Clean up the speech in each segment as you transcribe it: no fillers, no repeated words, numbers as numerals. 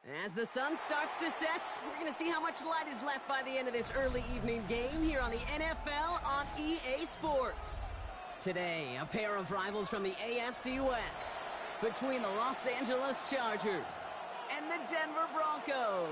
As the sun starts to set, we're going to see how much light is left by the end of this early evening game here on the NFL on EA Sports. Today, a pair of rivals from the AFC West between the Los Angeles Chargers and the Denver Broncos.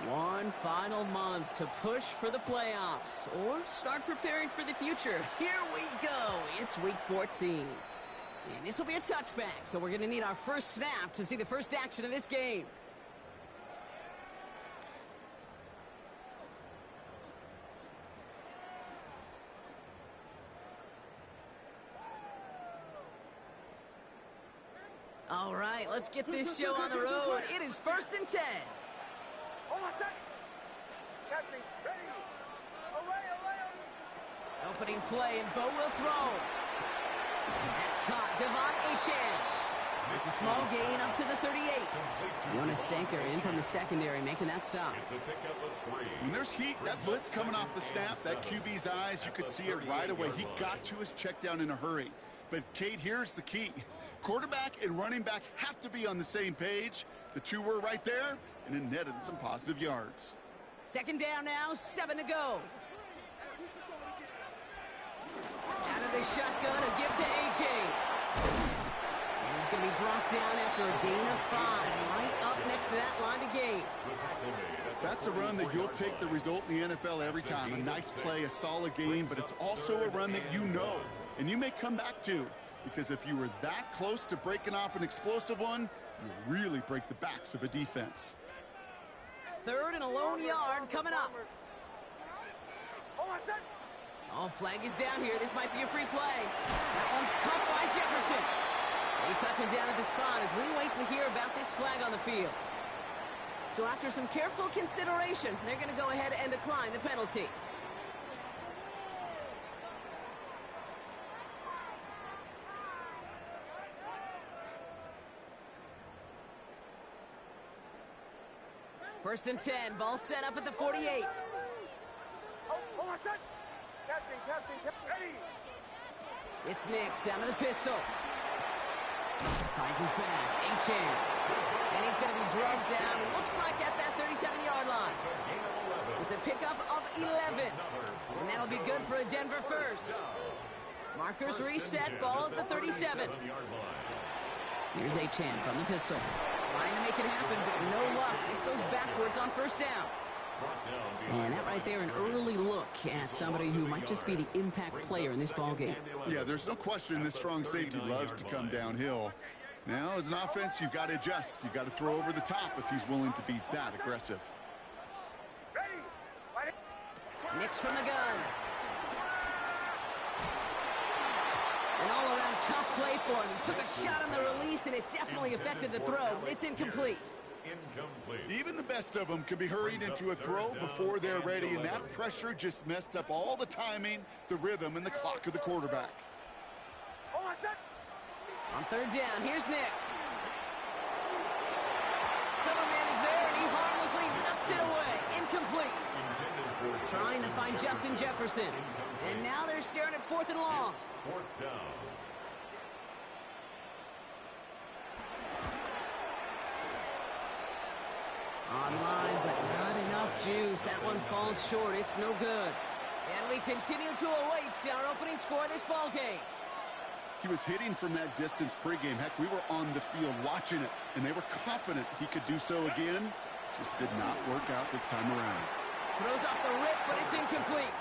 One final month to push for the playoffs or start preparing for the future. Here we go. It's week 14. And this will be a touchback, so we're going to need our first snap to see the first action of this game. All right, let's get this show on the road. It is 1st and 10. Captain, ready. Away. Opening play, and Bo will throw. That's caught. Devon Achane. It's a small gain up to the 38. Jonas Sanker in from the secondary, making that stop. When there's heat, that blitz coming off the snap, that QB's eyes, you could see it right away. He got to his check down in a hurry. But, Kate, here's the key. Quarterback and running back have to be on the same page. The two were right there, and it netted some positive yards. 2nd down now, 7 to go. Out of the shotgun, a give to AJ. And he's going to be brought down after a gain of 5, right up next to that line of game. That's a run that you'll take the result in the NFL every time. A nice play, a solid game, but it's also a run that you know, and you may come back to. Because if you were that close to breaking off an explosive one, you really break the backs of a defense. 3rd and a lone yard coming up. Oh, flag is down here. This might be a free play. That one's caught by Jefferson. They touch him down at the spot as we wait to hear about this flag on the field. So after some careful consideration, they're going to go ahead and decline the penalty. First and 10, ball set up at the 48. Captain, ready. It's Nix out of the pistol. Finds his back, Achane. And he's going to be drugged down, looks like at that 37-yard line. It's a pickup of 11. And that'll be good for a Denver first. Markers reset, ball at the 37. Here's Achane from the pistol. Trying to make it happen, but no luck. This goes backwards on 1st down. And that right there, an early look at somebody who might just be the impact player in this ballgame. Yeah, there's no question this strong safety loves to come downhill. Now, as an offense, you've got to adjust. You've got to throw over the top if he's willing to be that aggressive. Nix from the gun. An all-around tough play for him. He took a shot on the release, and it definitely affected the throw. It's incomplete. Even the best of them can be hurried into a throw before they're ready, and that pressure just messed up all the timing, the rhythm, and the clock of the quarterback. On 3rd down, here's Nix. Coverman is there, and he harmlessly knocks it away. Incomplete. Trying to find Justin Jefferson. And now they're staring at 4th and long. 4th down. Online, but not enough juice. That one falls short. It's no good. And we continue to await our opening score of this ball game. He was hitting from that distance pregame. Heck, we were on the field watching it, and they were confident he could do so again. Just did not work out this time around. Throws off the rip, but it's incomplete.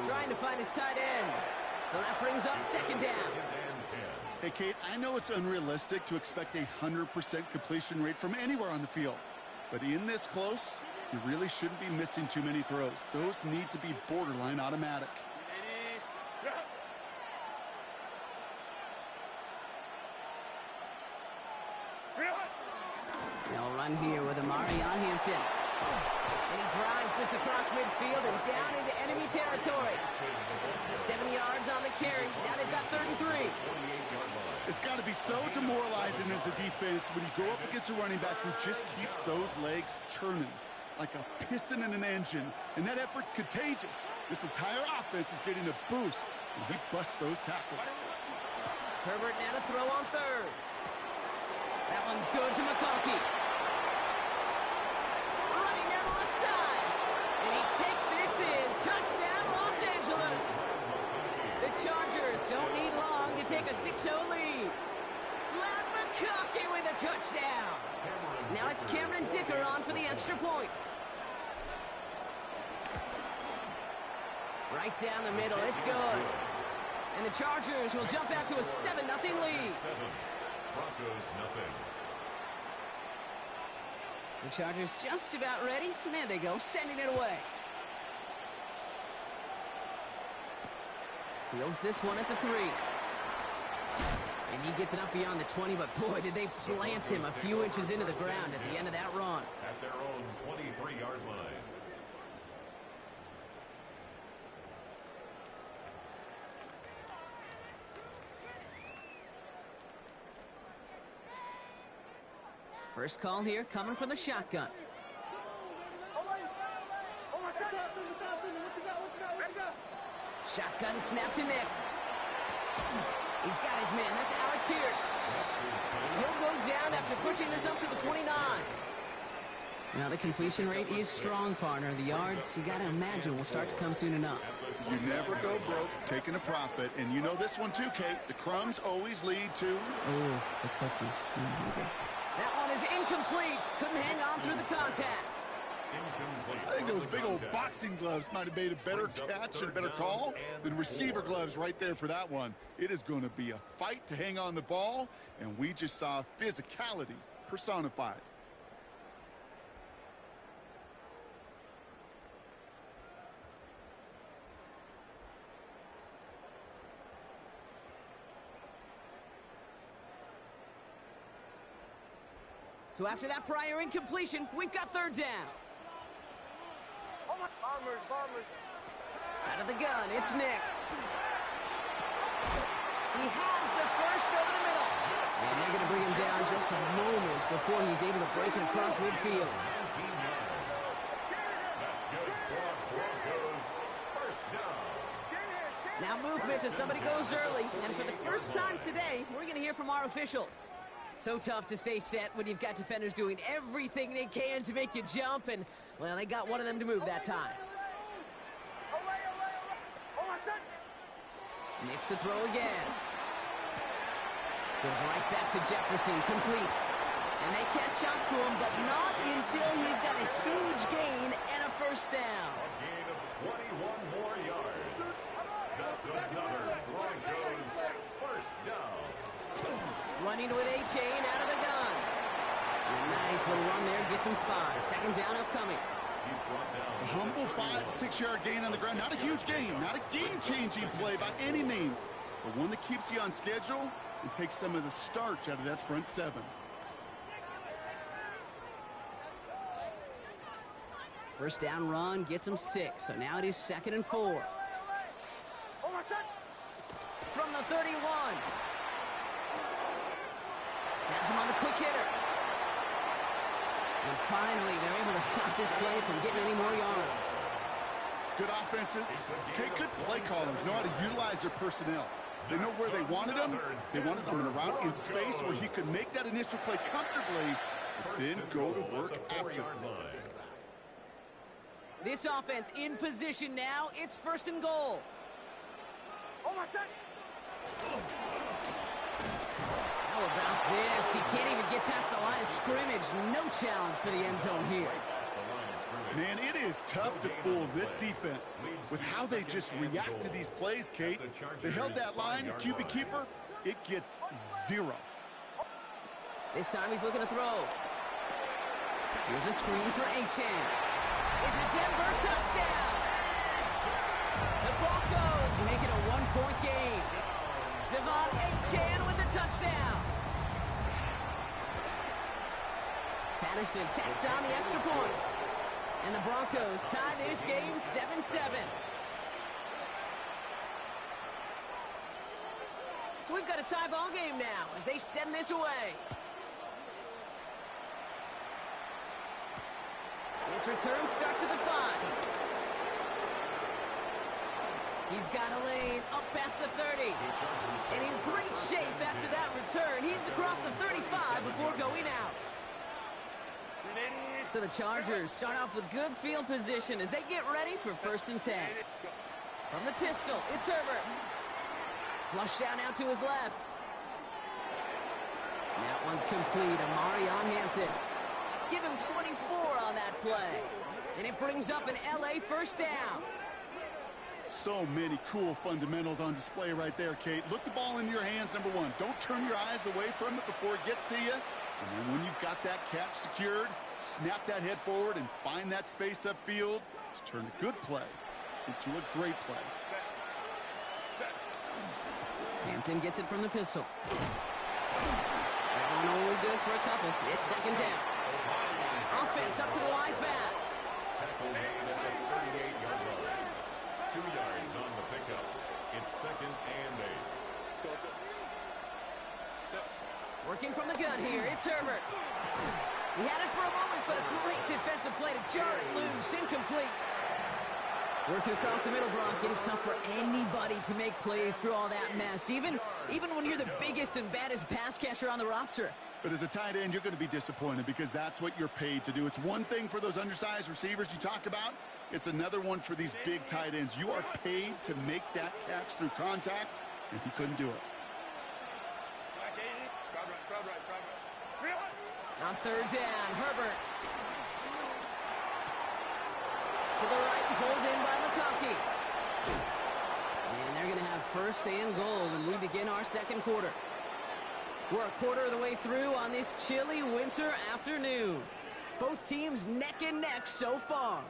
Trying to find his tight end. So that brings up 2nd down. Hey, Kate, I know it's unrealistic to expect a 100% completion rate from anywhere on the field. But in this close, you really shouldn't be missing too many throws. Those need to be borderline automatic. They'll run here with Amari on Hampton. And he drives this across midfield and down into enemy territory. 7 yards on the carry. Now they've got 33. It's got to be so demoralizing as a defense when you go up against a running back who just keeps those legs churning like a piston in an engine. And that effort's contagious. This entire offense is getting a boost, and he busts those tackles. Herbert now to throw on third. That one's good to McConkey. Running down the left side. And he takes this in. Touchdown, Los Angeles. The Chargers don't need long to take a 6-0 lead. Matt McConkey with a touchdown. Now it's Cameron Dicker on for the extra point. Right down the middle. It's good. And the Chargers will jump out to a 7-0 lead. Broncos nothing. The Chargers just about ready. And there they go, sending it away. Fields this one at the 3. And he gets it up beyond the 20, but boy, did they plant him a few inches into the ground at the end of that run. At their own 23-yard line. First call here coming from the shotgun. Shotgun snap to Nix. He's got his man. That's Alec Pierce. And he'll go down after pushing this up to the 29. Now the completion rate is strong, partner. The yards, you got to imagine, will start to come soon enough. You never go broke taking a profit. And you know this one too, Kate. The crumbs always lead to... Oh, the cookie. That one is incomplete. Couldn't hang on through the contact. I think those big old boxing gloves might have made a better catch and a better call than receiver gloves right there for that one. It is going to be a fight to hang on the ball, and we just saw physicality personified. So after that prior incompletion, we've got third down. Bombers. Out of the gun, it's Nix. He has the first over the middle. And they're going to bring him down just a moment before he's able to break it across midfield. That's good for Broncos. First down. Now movement as somebody goes early. And for the first time today, we're going to hear from our officials. So tough to stay set when you've got defenders doing everything they can to make you jump. And, well, they got one of them to move that time. Nix to throw again. Goes right back to Jefferson, complete. And they catch up to him, but not until he's got a huge gain and a first down. A gain of 21 more yards. That's another Broncos first down. Running with A-Chain out of the gun. A nice little run there, gets him 5. Second down upcoming. He's brought down. A humble 5-6-yard gain on the ground. Not a huge gain, not a game-changing play by any means, but one that keeps you on schedule and takes some of the starch out of that front 7. First down run gets him 6, so now it is 2nd and 4. From the 31. Has him on the quick hitter. And finally, they're able to stop this play from getting any more yards. Good offenses. Okay, good play callers know how to utilize their personnel. They know where they wanted them. They wanted them in a route in space where he could make that initial play comfortably, but then go to work after. This offense in position now. It's 1st and goal. How about this? He can't even get past the line of scrimmage. No challenge for the end zone here. Man, it is tough to fool this defense with how they just react to these plays, Kate. They held that line, the QB keeper, it gets 0. This time he's looking to throw. Here's a screen for A-Chan. It's a Denver touchdown! The Broncos make it a 1-point game. Devon A-Chan with the touchdown. Patterson tacks on the extra point. And the Broncos tie this game 7-7. So we've got a tie ball game now as they send this away. This return starts at the 5. He's got a lane up past the 30. And in great shape after that return. He's across the 35 before going out. So the Chargers start off with good field position as they get ready for 1st and 10. From the pistol, it's Herbert. Flush down out to his left. That one's complete. Amari on Hampton. Give him 24 on that play. And it brings up an LA 1st down. So many cool fundamentals on display right there, Kate. Look the ball into your hands, number one. Don't turn your eyes away from it before it gets to you. And then when you've got that catch secured, snap that head forward and find that space upfield to turn a good play into a great play. Hampton gets it from the pistol. That one only good for a couple. It's 2nd down. Offense up to the line fast. Tackle made at the 38-yard line. 2 yards on the pickup. It's 2nd and 8. Working from the gun here, it's Herbert. He had it for a moment, but a great defensive play to jar it loose. Incomplete. Working across the middle, Brock. It's tough for anybody to make plays through all that mess, even when you're the biggest and baddest pass catcher on the roster. But as a tight end, you're going to be disappointed because that's what you're paid to do. It's one thing for those undersized receivers you talk about. It's another one for these big tight ends. You are paid to make that catch through contact, and he couldn't do it. On 3rd down, Herbert. To the right, pulled in by McConkey. And they're going to have 1st and goal, and we begin our 2nd quarter. We're a quarter of the way through on this chilly winter afternoon. Both teams neck and neck so far.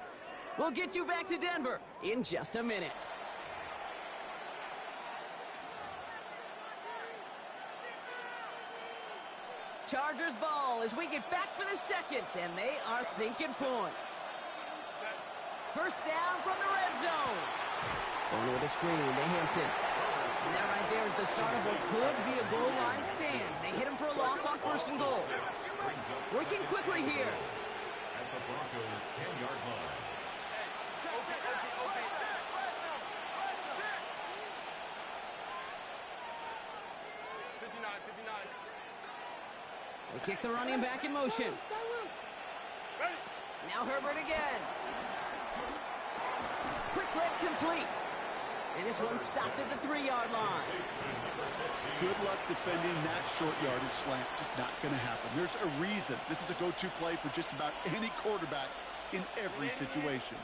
We'll get you back to Denver in just a minute. Chargers ball as we get back for the 2nd, and they are thinking points. 1st down from the red zone. Going with a screen to Hampton. And that right there is the start of what could be a goal line stand. They hit him for a loss on 1st and goal. Working quickly here. At the Broncos' 10-yard line. They kick the running back in motion. Now Herbert again. Quick slant complete. And this one's stopped at the 3-yard line. Good luck defending that short yardage slant. Just not going to happen. There's a reason. This is a go-to play for just about any quarterback in every situation.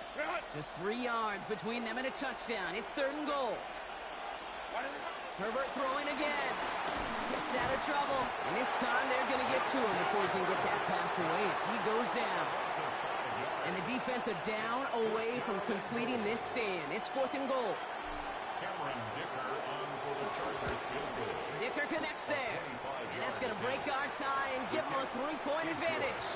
Just 3 yards between them and a touchdown. It's 3rd and goal. Herbert throwing again. Gets out of trouble. And this time they're going to get to him before he can get that pass away as he goes down. And the defense a down away from completing this stand. It's 4th and goal. Dicker on for the Chargers field goal. Dicker connects there. And that's going to break our tie and give him a 3-point advantage.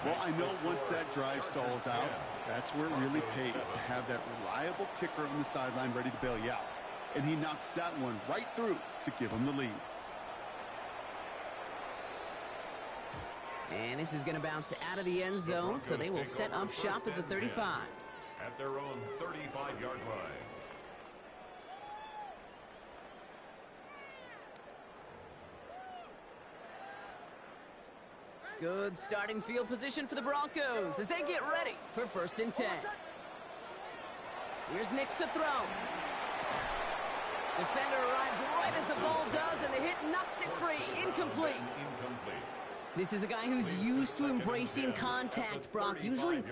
Well, I know once that drive stalls out, that's where it really pays to have that reliable kicker on the sideline ready to bail you out. And he knocks that one right through to give him the lead. And this is going to bounce out of the end zone, so they will set up shop at the 35. At their own 35-yard line. Good starting field position for the Broncos as they get ready for 1st and 10. Here's Nix to throw. Defender arrives right as the ball does, and the hit knocks it free. Incomplete. This is a guy who's used to embracing contact, Brock. Usually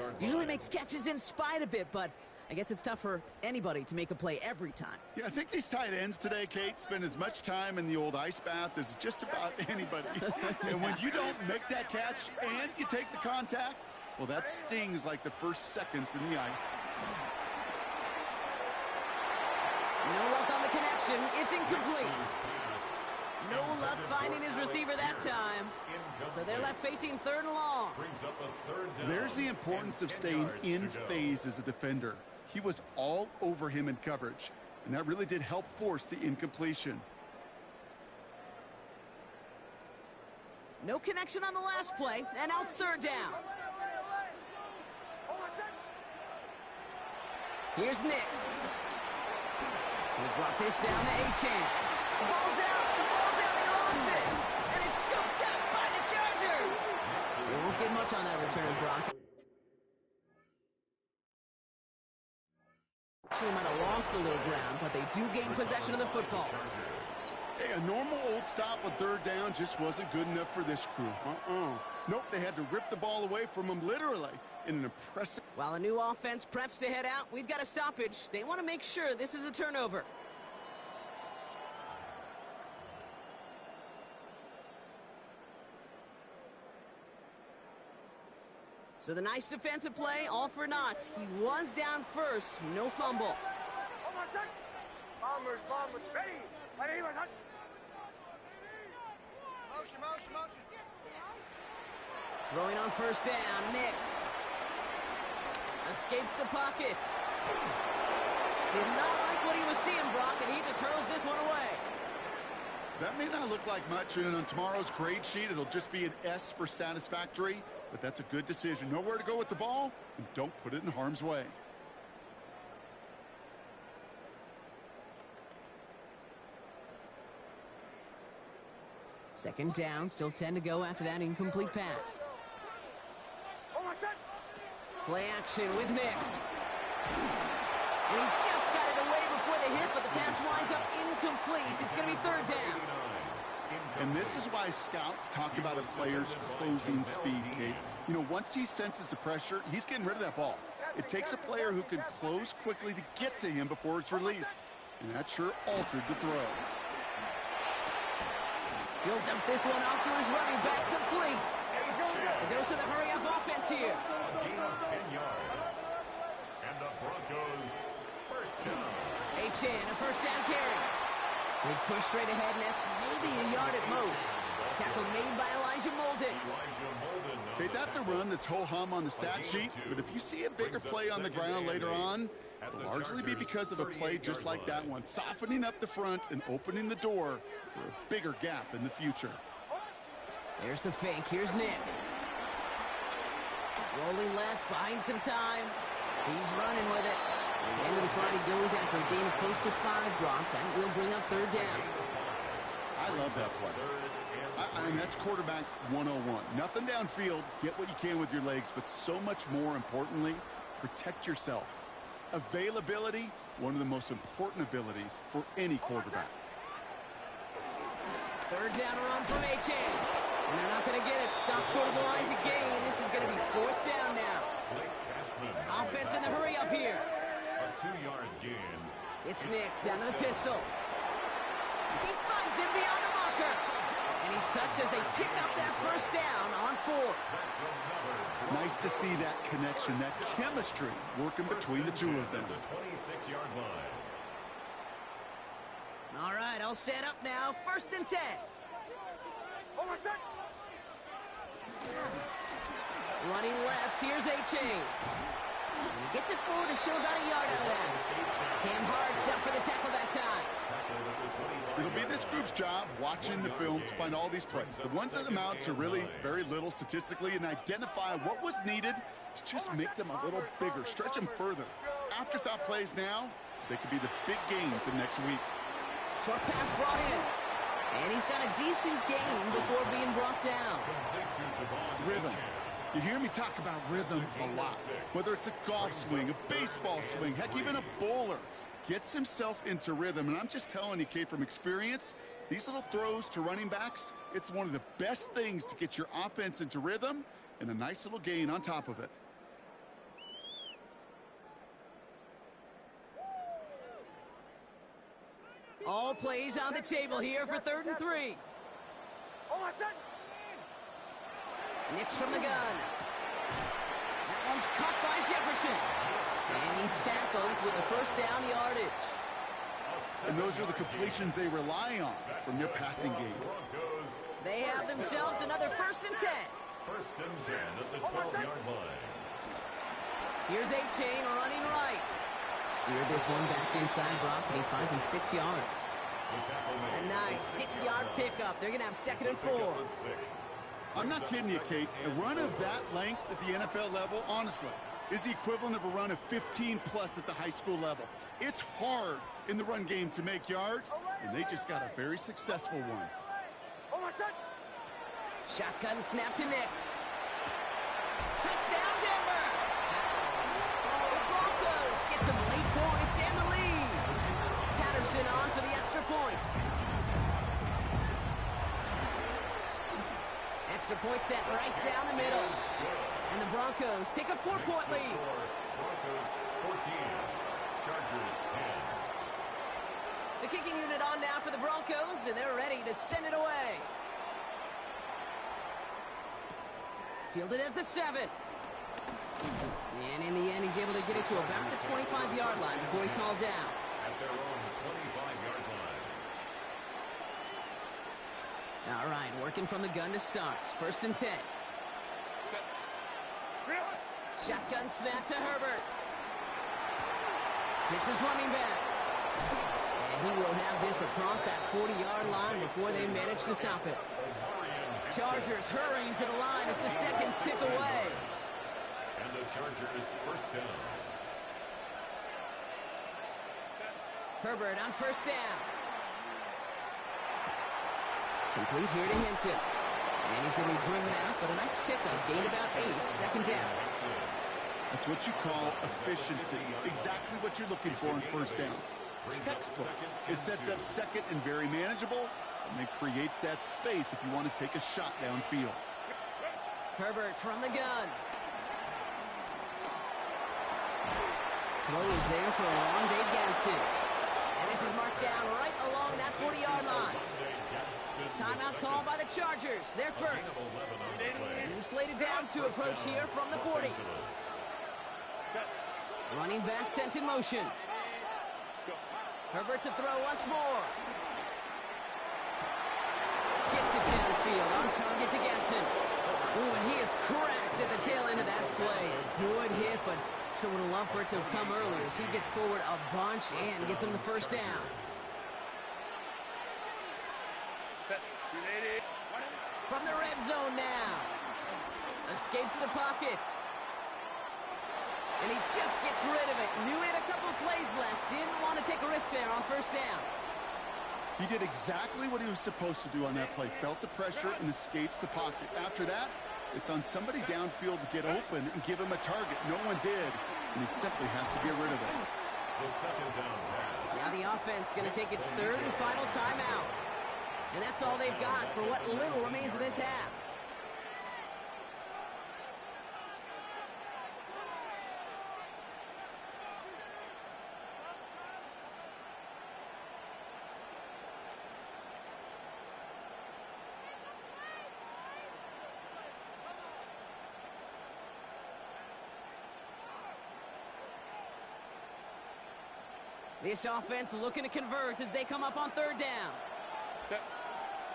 makes catches in spite of it, but I guess it's tough for anybody to make a play every time. Yeah, I think these tight ends today, Kate, spend as much time in the old ice bath as just about anybody. And when you don't make that catch and you take the contact, well, that stings like the first seconds in the ice. No luck on the connection. It's incomplete. No luck finding his receiver that time. So they're left facing 3rd and long. Brings up a 3rd down. There's the importance of staying in phase as a defender. He was all over him in coverage, and that really did help force the incompletion. No connection on the last play, and now it's 3rd down. Here's Nix. He'll drop this down to A-Chan. The ball's out, he lost it. And it's scooped up by the Chargers. They won't get much on that return, Brock. Actually might have lost a little ground, but they do gain possession of the football. Hey, a normal old stop on 3rd down just wasn't good enough for this crew. Nope, they had to rip the ball away from him literally in an impressive... While a new offense preps to head out, we've got a stoppage. They want to make sure this is a turnover. So the nice defensive play, all for naught. He was down first, no fumble. Bombers, ready. Motion. Throwing on 1st down, Nix. Escapes the pocket. Did not like what he was seeing, Brock, and he just hurls this one away. That may not look like much, and on tomorrow's grade sheet, it'll just be an S for satisfactory, but that's a good decision. Know where to go with the ball, and don't put it in harm's way. Second down, still 10 to go after that incomplete pass. Play action with Nix. And he just got it away before the hit, but the pass winds up incomplete. It's going to be 3rd down. And this is why scouts talk about a player's closing speed, Kate. You know, once he senses the pressure, he's getting rid of that ball. It takes a player who can close quickly to get to him before it's released. And that sure altered the throw. He'll dump this one off to his running back, complete. A dose of the hurry-up offense here. A gain of 10 yards. And the Broncos, 1st down. A-Chan, a 1st down carry. He's pushed straight ahead, and that's maybe a yard at most. Tackle made by Elijah Molden. Okay, that's a run that's ho-hum on the stat sheet, but if you see a bigger play on the ground later on, it'll largely be because of a play just like that one, softening up the front and opening the door for a bigger gap in the future. There's the fake. Here's Nix. Rolling left, buying some time. He's running with it. At the end of the slide, he goes after a gain of close to 5, Brock. That will bring up 3rd down. I love that play. I mean, that's quarterback 101. Nothing downfield. Get what you can with your legs, but so much more importantly, protect yourself. Availability, one of the most important abilities for any quarterback. 3rd down run from A-Chan. And they're not going to get it. Stop short of the line to gain. This is going to be 4th down now. Offense in the hurry up here. A 2-yard gain. It's Nix out of the pistol. He finds him beyond the marker. And he's touched as they pick up that 1st down on 4th. Nice to see that connection, that chemistry working between the two of them. The 26-yard line. All right, all set up now. 1st and 10. Running left, here's A-Chain. And he gets it forward to show about a yard out of that. Cam Hart's up for the tackle that time. It'll be this group's job watching the film to find all these plays, the ones that amount to really very little statistically, and identify what was needed to just make them a little bigger, stretch them further. Afterthought plays now, they could be the big gains of next week. Short pass brought in. And he's got a decent gain before being brought down. Rhythm. You hear me talk about rhythm a lot. Whether it's a golf swing, a baseball swing, heck, even a bowler gets himself into rhythm. And I'm just telling you, Kate, from experience, these little throws to running backs, it's one of the best things to get your offense into rhythm and a nice little gain on top of it. All plays on the table here for 3rd and 3. Nix from the gun. That one's caught by Jefferson. And he's tackled with the 1st down yardage. and those are the completions they rely on from their passing game. They have themselves another 1st and 10. 1st and 10 at the 12-yard line. Here's A-Chain running right. Steered this one back inside Brock, and he finds him 6 yards. A nice 6-yard pickup. They're going to have 2nd and 4. I'm not kidding you, Kate. A run of that length at the NFL level, honestly, is the equivalent of a run of 15-plus at the high school level. It's hard in the run game to make yards, and they just got a very successful one. Shotgun snap to Nix. Touchdown, Denver! The Broncos get some late points and the lead. Patterson on for the extra point. Extra point set right down the middle. And the Broncos take a 4-point lead. Broncos 14, Chargers 10. The kicking unit on now for the Broncos, and they're ready to send it away. Fielded at the 7. And in the end, he's able to get it to about the 25-yard line before he's hauled down. At their own 25-yard line. All right, working from the gun to start. 1st and 10. Shotgun snap to Herbert. Hits his running back. And he will have this across that 40-yard line before they manage to stop it. Chargers hurrying to the line as the seconds tick away. And the Chargers 1st down. Herbert on 1st down. Complete here to Hinton. And he's going to be driven out, but a nice pickup. Gained about 8, 2nd down. That's what you call efficiency. Exactly what you're looking for on 1st down. Textbook. It sets up 2nd and very manageable, and it creates that space if you want to take a shot downfield. Herbert from the gun. Throw is there for a long Dave Gadsden. And this is marked down right along that 40-yard line. Timeout called by the Chargers. They're first. New slated downs to approach here from the 40. Running back sent in motion. Herbert to throw once more. Gets it downfield on target to Gadsden. Ooh, and he is cracked at the tail end of that play. A good hit, but sure would have loved for it to have come earlier as he gets forward a bunch and gets him the 1st down. From the red zone now. Escapes the pocket. And he just gets rid of it. Knew he had a couple of plays left. Didn't want to take a risk there on 1st down. He did exactly what he was supposed to do on that play. Felt the pressure and escapes the pocket. After that, it's on somebody downfield to get open and give him a target. No one did, and he simply has to get rid of it. The 2nd down pass. Now the offense going to take its 3rd and final timeout. And that's all they've got for what little remains of this half. This offense looking to convert as they come up on 3rd down.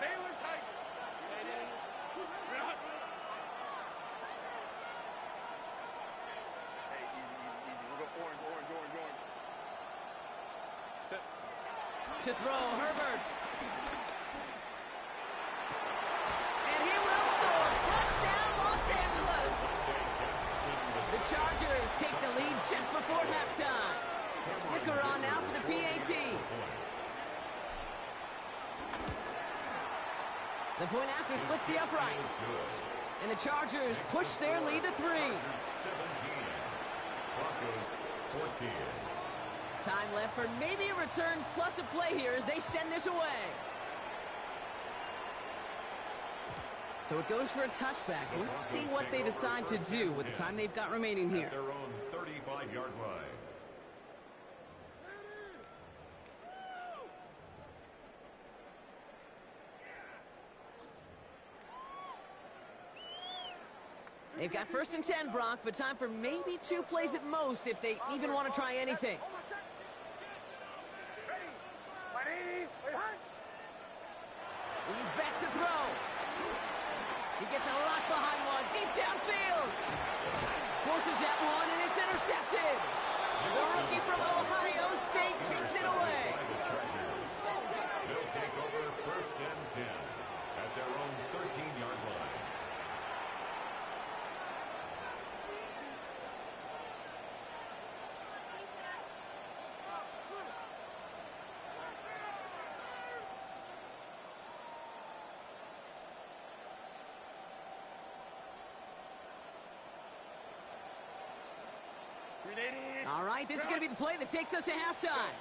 Baylor tight. Hey, easy. We'll go orange. To throw, Herbert. And he will score. Touchdown, Los Angeles. The Chargers take the lead just before halftime. Dicker on now for the PAT. The point after splits the upright. And the Chargers push their lead to 3. 17. Broncos 14. Time left for maybe a return plus a play here as they send this away. So it goes for a touchback. Let's see what they decide to do with the time they've got remaining here. At their own 35-yard line. They've got 1st and 10, Brock, but time for maybe 2 plays at most if they even want to try anything. downfield. Forces that one, and it's intercepted. The rookie from Ohio State takes it away. They'll take over 1st and 10 at their own 13-yard line. All right, this is going to be the play that takes us to halftime.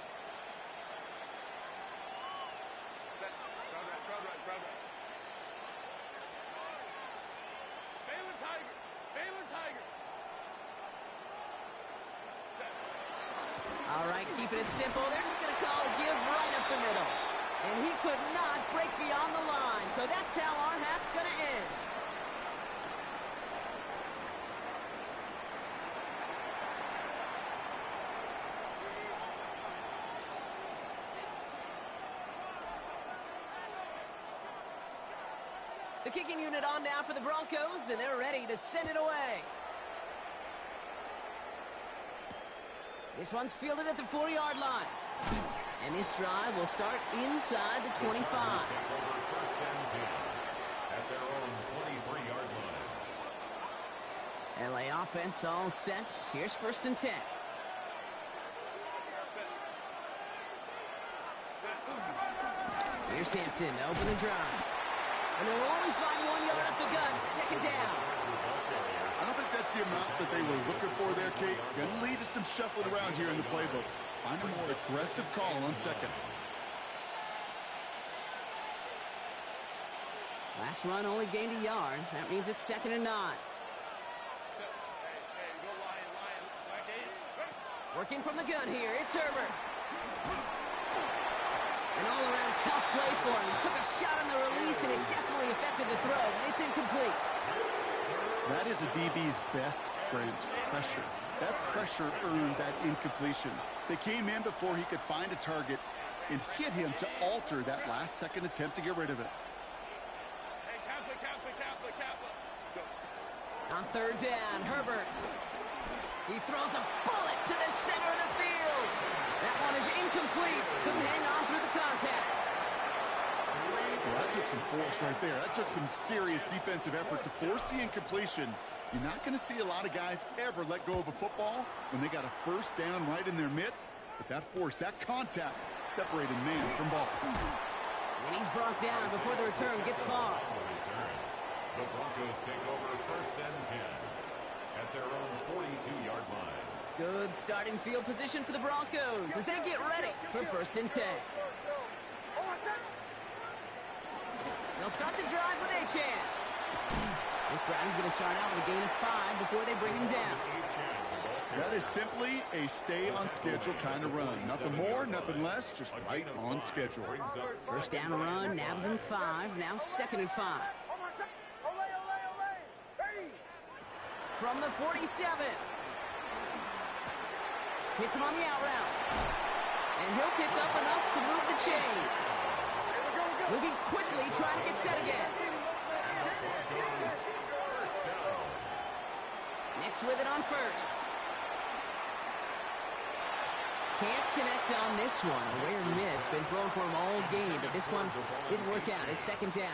All right, keeping it simple. They're just going to call a give right up the middle. And he could not break beyond the line. So that's how our half's going to end. The kicking unit on now for the Broncos, and they're ready to send it away. This one's fielded at the 4-yard line. And this drive will start inside the 25. First and 10 at their own 23-yard line. LA offense all set. Here's 1st and 10. Here's Hampton to open the drive. And they'll only find 1 yard up the gut. 2nd down. I don't think that's the amount that they were looking for there, Kate. Going to lead to some shuffling around here in the playbook. Find a more aggressive call on 2nd. Last run only gained a yard. That means it's 2nd and 9. Working from the gun here, it's Herbert. An all-around tough play for him. He took a shot on the release, and it definitely affected the throw. It's incomplete. That is a DB's best friend, pressure. That pressure earned that incompletion. They came in before he could find a target and hit him to alter that last-second attempt to get rid of it. On 3rd down, Herbert. He throws a bullet to the center of the field. That one is incomplete. Couldn't hang on through the contact. Well, that took some force right there. That took some serious defensive effort to force the incompletion. You're not going to see a lot of guys ever let go of a football when they got a 1st down right in their midst. But that force, that contact, separated man from ball. And he's brought down before the return gets far. The Broncos take over 1st and 10 at their own 42-yard line. Good starting field position for the Broncos as they get ready for 1st and 10. They'll start the drive with Achane. This drive is going to start out with a gain of 5 before they bring him down. That is simply a stay-on-schedule kind of run. Nothing more, nothing less, just right on schedule. 1st down run, nabs him 5, now 2nd and 5. From the 47. Hits him on the out route. And he'll pick up enough to move the chains. Moving quickly, trying to get set again. Nix with it on 1st. Can't connect on this one. A rare miss. Been thrown for him all game, but this one didn't work out. It's 2nd down.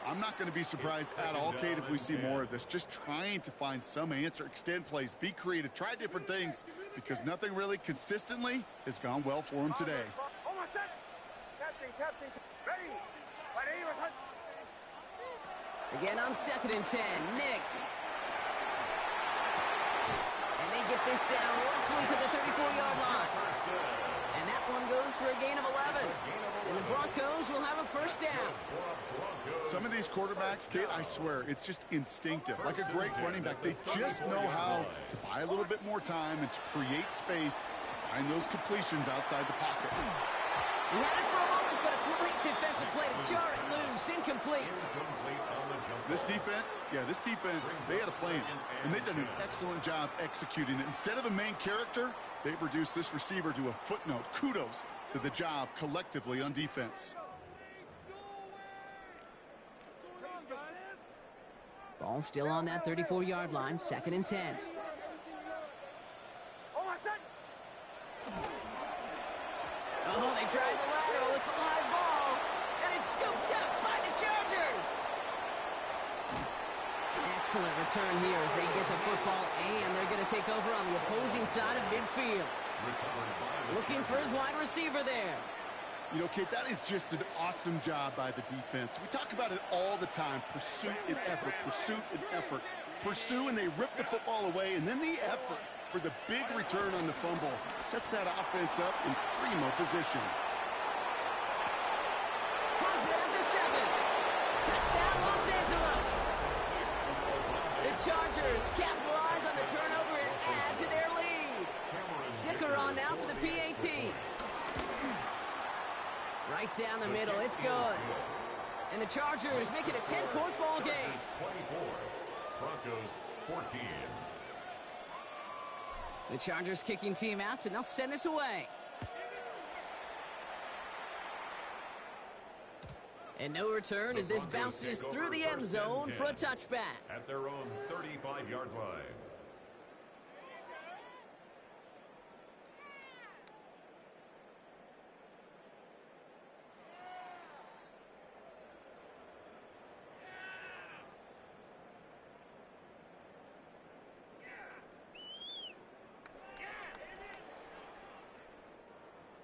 I'm not going to be surprised at all, Kate, if we see more of this. Just trying to find some answer, extend plays, be creative, try different things, because nothing really consistently has gone well for him today. Again on 2nd and 10, Nix. And they get this down roughly to the 34-yard line. And that one goes for a gain of 11. And the Broncos will have a 1st down. Some of these quarterbacks, Kate, I swear, it's just instinctive. Like a great running back, they just know how to buy a little bit more time and to create space to find those completions outside the pocket. He had it for a moment, but a great defensive play to jar it loose. Incomplete. This defense, they had a plan, and they've done an excellent job executing it. Instead of a main character, they've reduced this receiver to a footnote. Kudos to the job collectively on defense. Ball still on that 34-yard line, 2nd and 10. Oh, they drive the lateral. It's a live ball. And it's scooped up by the Chargers. Excellent return here as they get the football, and they're going to take over on the opposing side of midfield. Looking for his wide receiver there. You know, Kate, that is just an awesome job by the defense. We talk about it all the time. Pursuit and effort, pursuit and effort. Pursue, and they rip the football away, and then the effort for the big return on the fumble sets that offense up in primo position. Has it at the 7. Touchdown, Los Angeles. The Chargers capitalize on the turnover and add to their lead. Dicker on now for the PAT. Right down the middle, it's good. And the Chargers make it a 10-point ball game. 24, Broncos 14. The Chargers kicking team out, and they'll send this away. And no return as this bounces through the end zone for a touchback. At their own 35-yard line.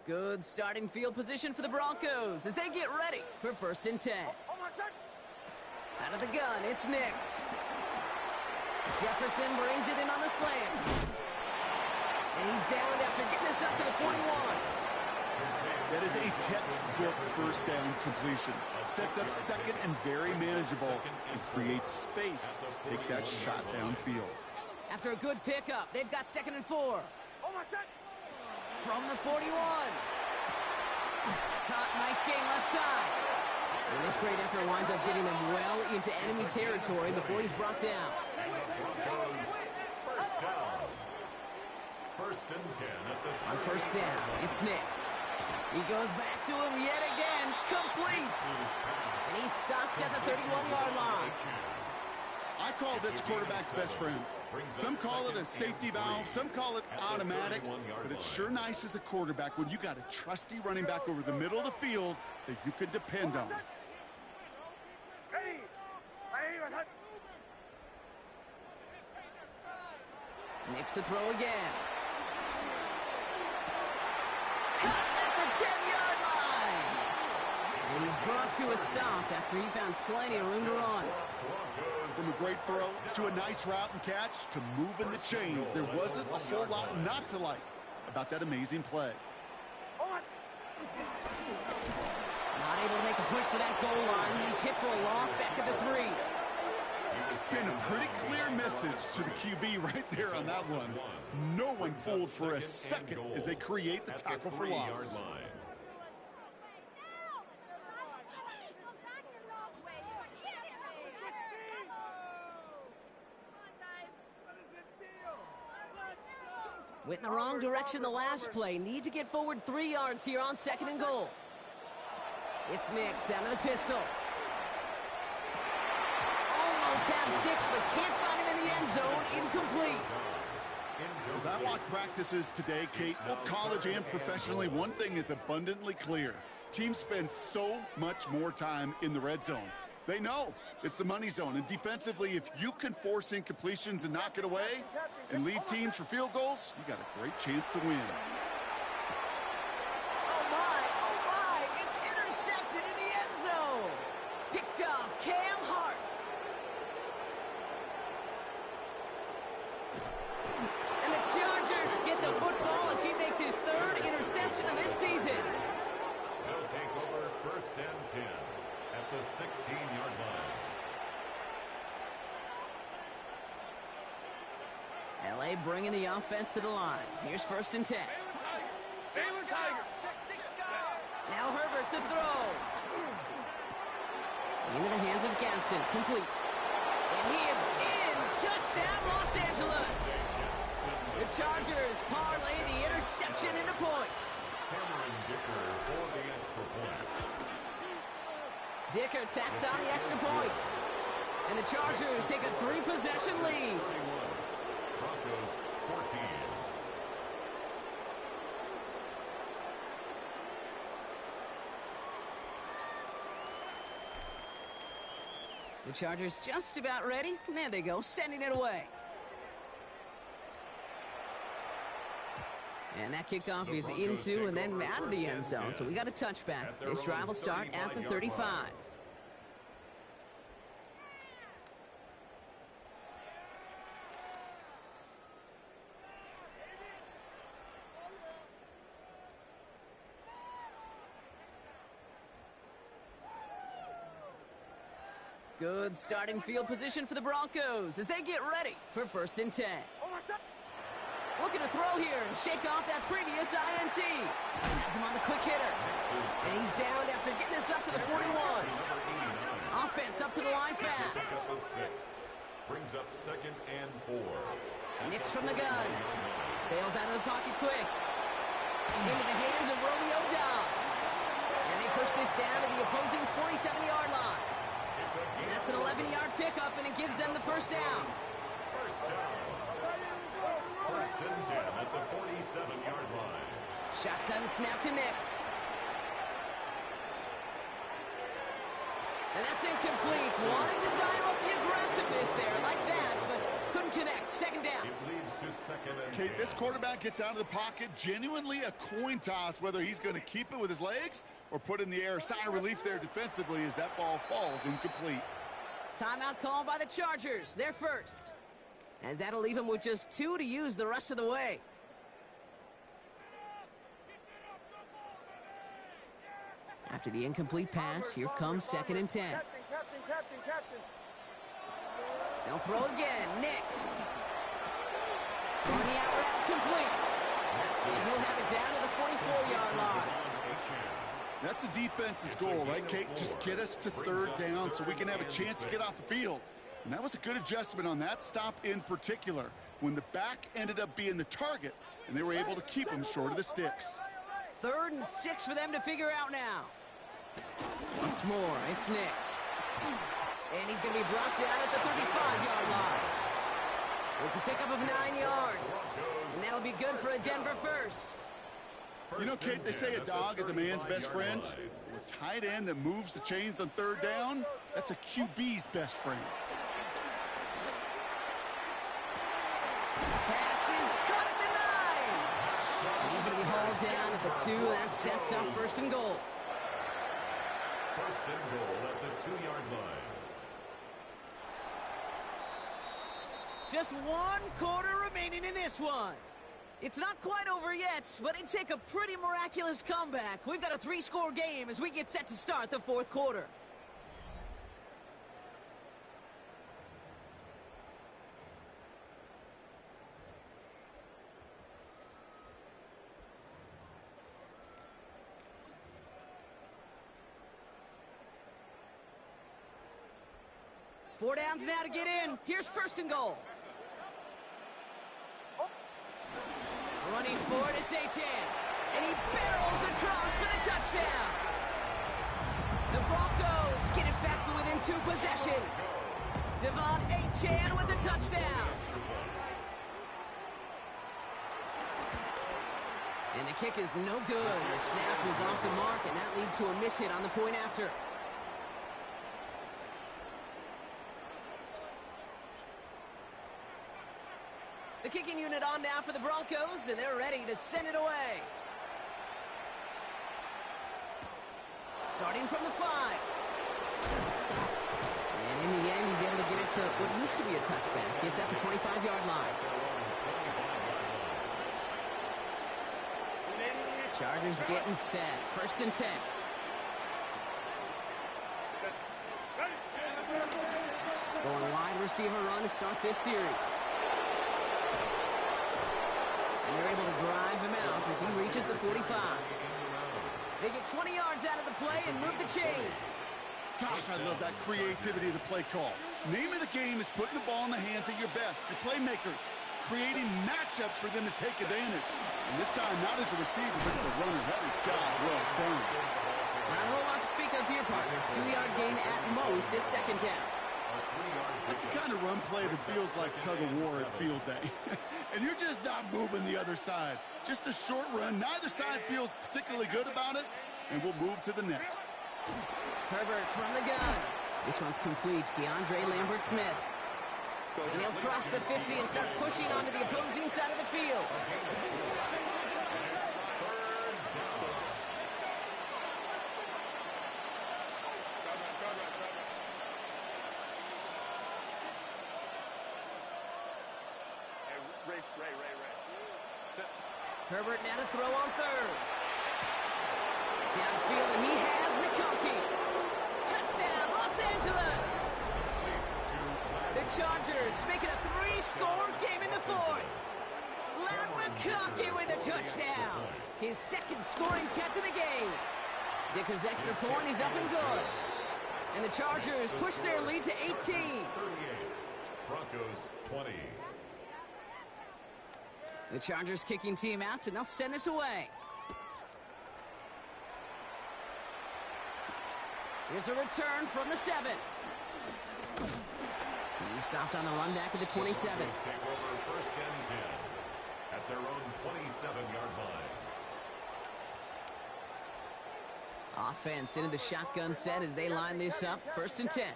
Good starting field position for the Broncos as they get ready for 1st and 10. Out of the gun, it's Nix. Jefferson brings it in on the slant. And he's downed after getting this up to the 41. That is a textbook first down completion. Sets up 2nd and very manageable and creates space to take that shot downfield. After a good pickup, they've got 2nd and 4. From the 41. Caught, nice game left side. And this great effort winds up getting them well into enemy territory before he's brought down. First down. 1st and 10 at the On 1st down, it's Nix. He goes back to him yet again, completes. And he's stopped at the 31-yard line. I call this quarterback's best friend. Some call it a safety valve, some call it automatic, but it's sure nice as a quarterback when you got a trusty running back over the middle of the field that you can depend on. Nix to throw again. Cut at the 10-yard line. And he's brought to a stop after he found plenty of room to run. From a great throw to a nice route and catch to moving the chains, there wasn't a whole lot not to like about that amazing play. Not able to make a push for that goal line. He's hit for a loss back at the 3. Sent a pretty clear message to the QB right there on that one. No one fooled for a second as they create the tackle for loss. Went in the wrong direction the last play. Need to get forward 3 yards here on 2nd and goal. It's Nix out of the pistol. Almost had 6, but can't find him in the end zone. Incomplete. As I watch practices today, Kate, both college and professionally, one thing is abundantly clear. Teams spend so much more time in the red zone. They know it's the money zone, and defensively, if you can force incompletions and knock it away and leave teams for field goals, you got a great chance to win. Oh my, it's intercepted in the end zone. Picked off Cam Hart. And the Chargers get the football as he makes his 3rd interception of this season. They'll take over 1st and 10 at the 16-yard line. LA bringing the offense to the line. Here's 1st and 10. Baylor Tiger. Now Herbert to throw. Into the hands of Gaston. Complete. And he is in. Touchdown, Los Angeles. The Chargers parlay the interception into points. Cameron Dicker for the extra point. Dicker tacks on the extra point. And And the Chargers take a 3-possession lead. 31. Broncos 14. The Chargers just about ready. There they go, sending it away. And that kickoff is into and then out of the end zone. So we got a touchback. This drive will start at the 35. Good starting field position for the Broncos as they get ready for 1st and 10. Looking to throw here and shake off that previous INT. Has him on the quick hitter. And he's down after getting this up to the 41. Offense up to the line fast. Brings up 2nd and 4. Nix from the gun. Bails out of the pocket quick. Into the hands of Romeo Dobbs. And they push this down to the opposing 47-yard line. That's an 11-yard pickup, and it gives them the 1st down. 1st down. 1st and 10 at the 47-yard line. Shotgun snap to Nix. And that's incomplete. Wanted to dial up the aggressiveness there like that, but couldn't connect. 2nd down. It leads to 2nd and 10. Okay, this quarterback gets out of the pocket. Genuinely a coin toss whether he's going to keep it with his legs or put in the air. Sigh of relief there defensively as that ball falls incomplete. Timeout called by the Chargers. They're first. As that'll leave him with just 2 to use the rest of the way. After the incomplete pass, here comes 2nd and 10. Captain. They'll throw again. Nix. Throwing the out route complete. And he'll have it down to the 44-yard line. That's a defense's goal, right, Kate? Just get us to 3rd down so we can have a chance to get off the field. And that was a good adjustment on that stop in particular, when the back ended up being the target, and they were able to keep him short of the sticks. 3rd and 6 for them to figure out now. Once more, it's Nix. And he's going to be brought down at the 35-yard line. It's a pickup of 9 yards. And that'll be good for a Denver 1st. You know, Kate, they say a dog is a man's best friend. A tight end that moves the chains on 3rd down, that's a QB's best friend. Pass is caught at the 9. And he's going to be hauled down at the 2. That sets up 1st and goal. 1st and goal at the 2-yard line. Just 1 quarter remaining in this one. It's not quite over yet, but it'd take a pretty miraculous comeback. We've got a 3-score game as we get set to start the 4th quarter. Four downs now to get in. Here's 1st and goal. Running for it, it's Achane. And he barrels across for the touchdown. The Broncos get it back to within 2 possessions. Devon Achane with the touchdown. And the kick is no good. The snap is off the mark, and that leads to a miss hit on the point after. The kicking unit on now for the Broncos, and they're ready to send it away. Starting from the 5. And in the end, he's able to get it to what used to be a touchback. It's at the 25-yard line. Chargers getting set. 1st and 10. Going wide receiver run to start this series. And they're able to drive him out as he reaches the 45. They get 20 yards out of the play and move the chains. Gosh, I love that creativity of the play call. Name of the game is putting the ball in the hands of your best, your playmakers, creating matchups for them to take advantage. And this time, not as a receiver, but as a runner. That is job well done. Not a whole lot to speak of here, partner. 2-yard gain at most at 2nd down. That's the kind of run play that feels like tug-of-war at field day. And you're just not moving the other side. Just a short run. Neither side feels particularly good about it, and we'll move to the next. Herbert from the gun. This one's complete. DeAndre Lambert-Smith. And he'll cross the 50 and start pushing onto the opposing side of the field. Herbert now to throw on third. Downfield, and he has McConkey. Touchdown, Los Angeles! The Chargers making a 3-score game in the fourth. Ladd McConkey with a touchdown. His second scoring catch of the game. Dicker's extra point is up and good. And the Chargers push their lead to 18. 38. Broncos 20. The Chargers kicking team out, and they'll send this away. Here's a return from the 7. He stopped on the run back of the 27. Broncos take over first and 10 at their own 27-yard line. Offense into the shotgun set as they line this up. First and 10.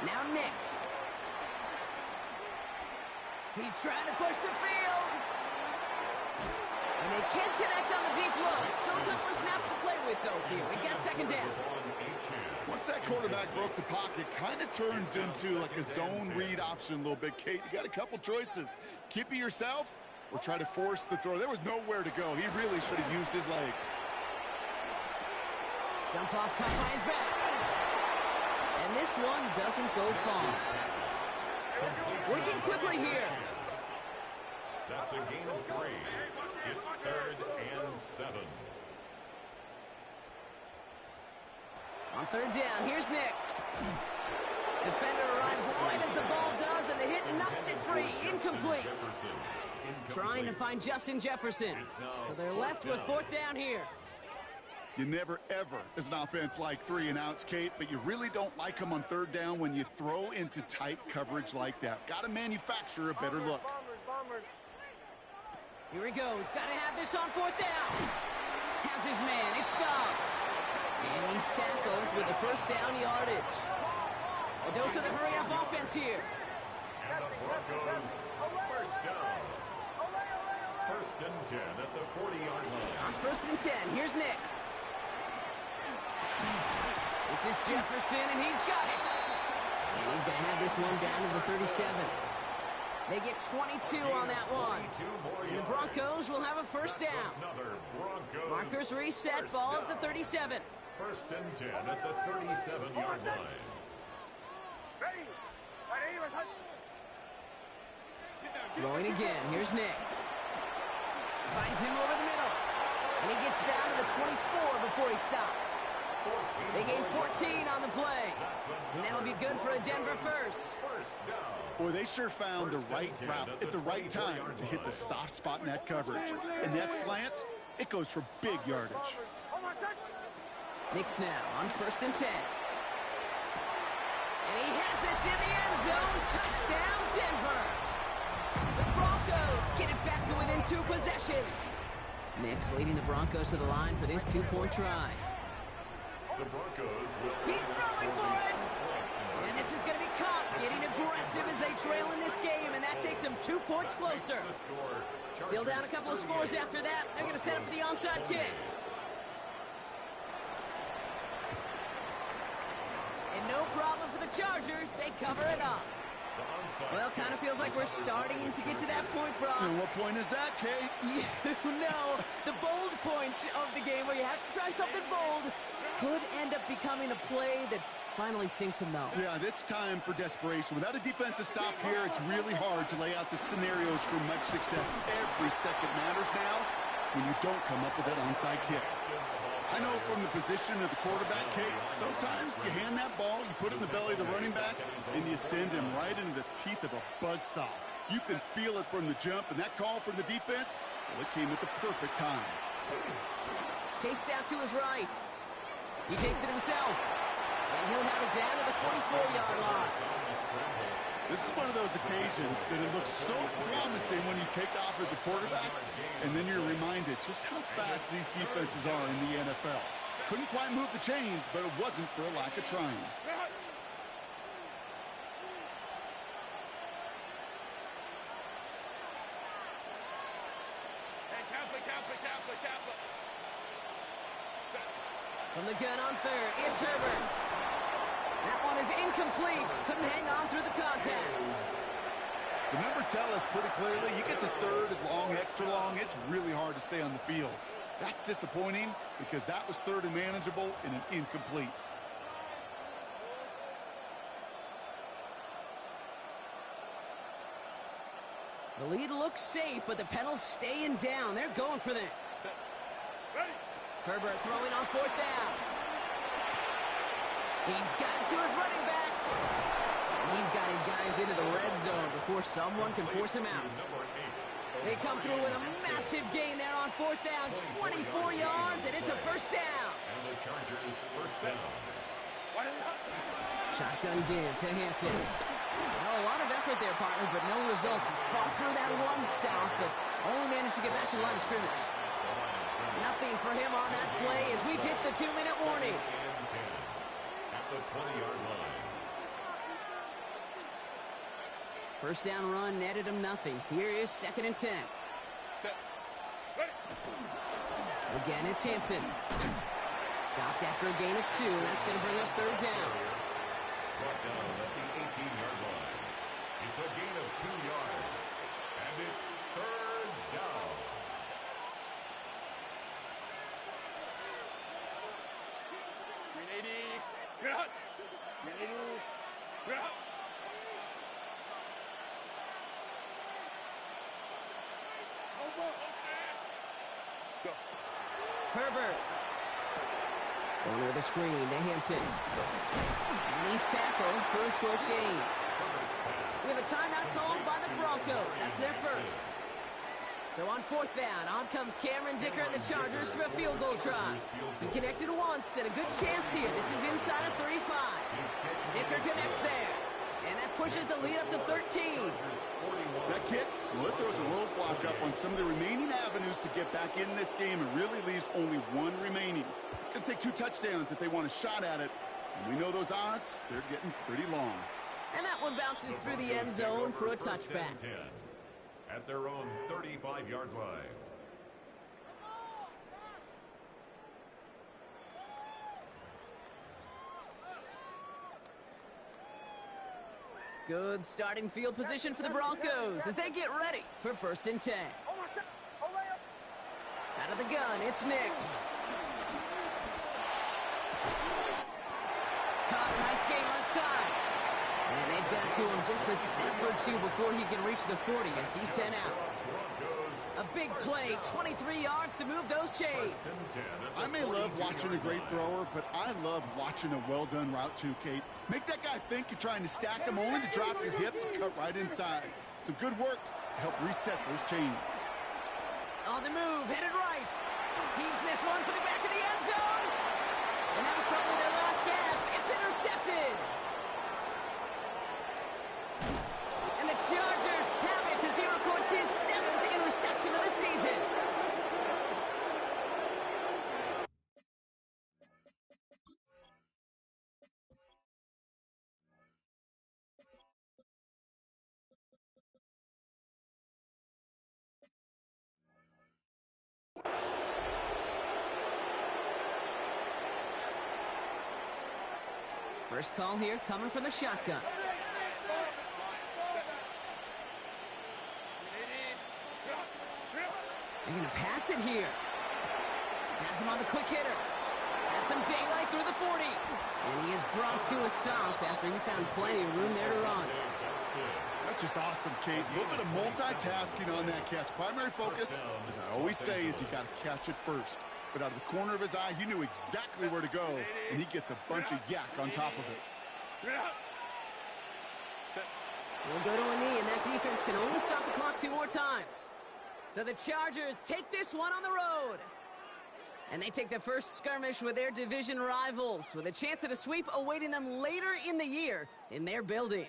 Now Nix. He's trying to push the field. And they can't connect on the deep low. Still a couple of snaps to play with, though, here. We got second down. Once that quarterback broke the pocket, kind of turns into like a zone read option a little bit. Kate, you got a couple choices. Keep it yourself or try to force the throw. There was nowhere to go. He really should have used his legs. Jump off cut by his back. And this one doesn't go far. Working quickly here. That's a gain of 3. It's 3rd and 7. On third down, here's Nix. Defender arrives right as the ball does, and the hit knocks it free. Incomplete. Trying to find Justin Jefferson. So they're left with fourth down here. You never, ever, as an offense, like 3 and outs, Kate, but you really don't like them on third down when you throw into tight coverage like that. Got to manufacture a better look. Here he goes. Got to have this on fourth down. Has his man. It stops. And he's tackled with the first down yardage. A dose of the hurry-up offense here. And the Broncos, first down. First and 10 at the 40-yard line. On first and 10, here's Nix. This is Jefferson, and he's got it. And he's going to have this one down to the 37. They get 22 on that one. And the Broncos will have a first down. Markers reset, ball at the 37. First and 10 at the 37-yard line. Throwing again, here's Nix. Finds him over the middle. And he gets down to the 24 before he stopped. They gain 14 on the play. And that'll be good for a Denver first. Boy, they sure found the right route at the right time to hit the soft spot in that coverage. And that slant, it goes for big yardage. Nix now on first and 10. And he has it in the end zone. Touchdown, Denver. The Broncos get it back to within 2 possessions. Nix leading the Broncos to the line for this 2-point try. The Broncos will... He's throwing for it! And this is going to be caught, getting aggressive as they trail in this game, and that takes them 2 points closer. Still down a couple of scores after that. They're going to set up for the onside kick. And no problem for the Chargers. They cover it up. Well, kind of feels like we're starting to get to that point, Brock. And what point is that, Kay? You know, the bold point of the game where you have to try something bold could end up becoming a play that finally sinks him, though. Yeah, it's time for desperation. Without a defensive stop here, it's really hard to lay out the scenarios for much success. Every second matters now when you don't come up with that onside kick. I know from the position of the quarterback, Kate, sometimes you hand that ball, you put it in the belly of the running back, and you send him right into the teeth of a buzzsaw. You can feel it from the jump, and that call from the defense, well, it came at the perfect time. Chased out to his right. He takes it himself. And he'll have it down to the 44-yard line. This is one of those occasions that it looks so promising when you take off as a quarterback, and then you're reminded just how fast these defenses are in the NFL. Couldn't quite move the chains, but it wasn't for a lack of trying. From the gun on third, it's Herbert. That one is incomplete. Couldn't hang on through the contact. The numbers tell us pretty clearly, you get to third and long, extra long, it's really hard to stay on the field. That's disappointing because that was third and manageable and an incomplete. The lead looks safe, but the pedal's staying down. They're going for this. Herbert throwing on fourth down. He's got it to his running back. He's got his guys into the red zone before someone can force him out. They come through with a massive gain there on fourth down, 24 yards, and it's a first down. And the Chargers first down. Shotgun give to Hampton. Well, a lot of effort there, partner, but no results. He fought through that one stop, but only managed to get back to the line of scrimmage. Nothing for him on that play as we've hit the 2-minute warning. At the 20-yard line. First down run netted him nothing. Here is 2nd and 10. Again, it's Hampton. Stopped after a gain of 2. That's going to bring up third down. Brought down at the 18-yard line. It's a gain of 2 yards. And it's third down. Herbert. Going with a screen to Hampton. And he's tackled for a short gain. We have a timeout called by the Broncos. That's their first. So on fourth down, on comes Cameron Dicker and the Chargers for a field goal try. He connected once and a good chance here. This is inside of 35. Dicker connects there. And that pushes the lead up to 13. That kick, well, it throws a roadblock up on some of the remaining avenues to get back in this game and really leaves only one remaining. It's going to take 2 touchdowns if they want a shot at it. And we know those odds, they're getting pretty long. And that one bounces through the end zone for a touchback. At their own 35-yard line. Good starting field position for the Broncos as they get ready for 1st and 10. Out of the gun, it's Nix. Caught, nice gain left side. And they've got to him just a step or 2 before he can reach the 40 as he's sent out. A big play, 23 yards to move those chains. I may love watching a great thrower, but I love watching a well-done route too, Kate. Make that guy think you're trying to stack him only to drop your hips and cut right inside. Some good work to help reset those chains. On the move, headed right. Heaves this one for the back of the end zone. And that was probably their last gasp. It's intercepted. And the Chargers have it as he records his 7th interception of the season. First call here coming from the shotgun. They're going to pass it here. Has him on the quick hitter. Has some daylight through the 40. And he is brought to a stop after he found plenty of room there to run. That's just awesome, Kate. A little bit of multitasking on that catch. Primary focus, as I always say, is you got to catch it first. But out of the corner of his eye, he knew exactly where to go, and he gets a bunch of yak on top of it. He'll go to a knee, and that defense can only stop the clock 2 more times. So the Chargers take this one on the road. And they take the first skirmish with their division rivals, with a chance at a sweep awaiting them later in the year in their building.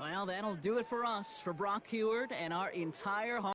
Well, that'll do it for us, for Brock Heward and our entire